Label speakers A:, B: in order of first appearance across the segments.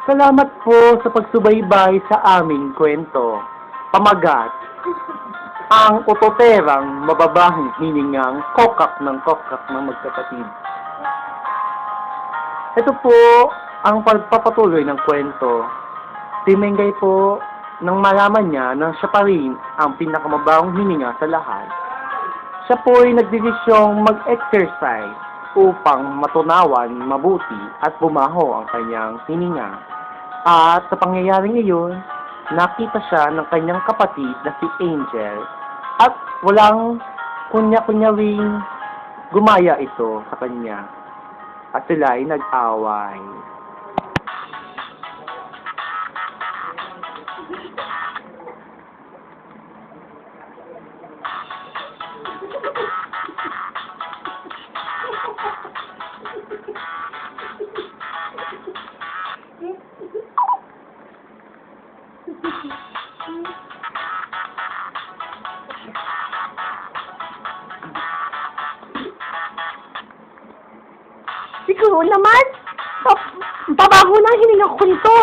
A: Salamat po sa pagsubaybay sa aming kwento. Pamagat, ang utoterang mababahing hiningang kokak ng magkapatid. Ito po ang pagpapatuloy ng kwento. Timengay po nang malaman niya na siya pa rin ang pinakamabahong hininga sa lahat. Siya po ay nagdesisyong mag-exercise upang matunawan mabuti at bumaho ang kanyang hininga. At sa pangyayaring iyon, nakita siya ng kanyang kapatid na si Angel at walang kunya-kunyaring gumaya ito sa kanya. At sila ay nag-away.
B: Ikaw naman, pabaho na hininga ko nito.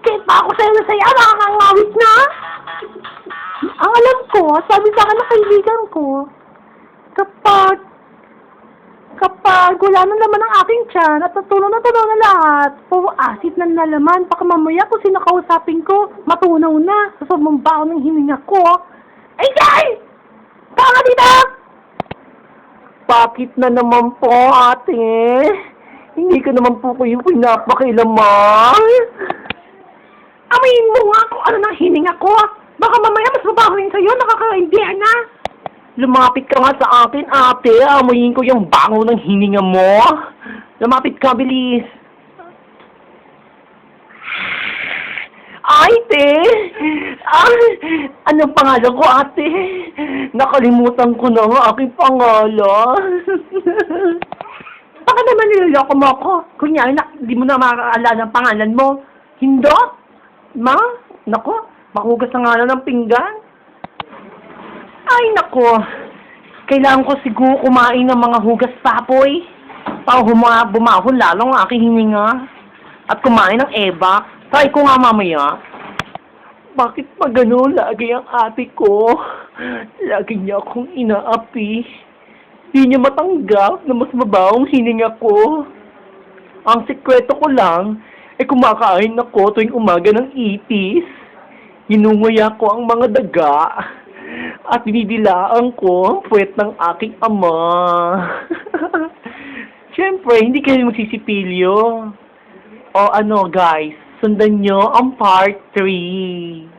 B: Kahit pa ako sa'yo na saya, nakakangawit na. Ang alam ko, sabi sa akin ng kaibigan ko, kapag wala na naman ang aking tiyan at natulo na lahat, puro asid na nalaman, baka mamaya kung sino kausapin ko, matunaw na sa sobrang baho ng hininga ko. Angel! Tama dito!
A: Bakit na naman po, ate? Hindi ka naman po kayo pinapakilaman.
B: Amayin mo nga kung ano ng hininga ko. Baka mamaya mas mabaho yun sa'yo, nakakaindihan na.
A: Lumapit ka nga sa akin, ate. Amoyin ko yung bango ng hininga mo. Lumapit ka, bilis. Ay, te! Anong pangalan ko, ate? Nakalimutan ko na ang aking pangalan.
B: Baka naman niloloko mo ako. Kunyari, di mo na makakaalala ang pangalan mo.
A: Hindi? Ma? Nako, makugas na nga lang ng pinggan. Ay, nako. Kailangan ko siguro kumain ng mga hugas papoy. Para bumaho lalo ang aking hininga. At kumain ng eba. Try ko nga mamaya. Bakit pa gano'n lagi ang ate ko? Lagi niya akong inaapi. Di niya matanggap na mas mabawang hininga ko. Ang sikreto ko lang, kumakain ako tuwing umaga ng ipis. Hinunguya ko ang mga daga. At dinidilaan ko ang puwet ng aking ama. Siyempre, hindi kayo magsisipilyo. O ano guys, sundan nyo ang part 3.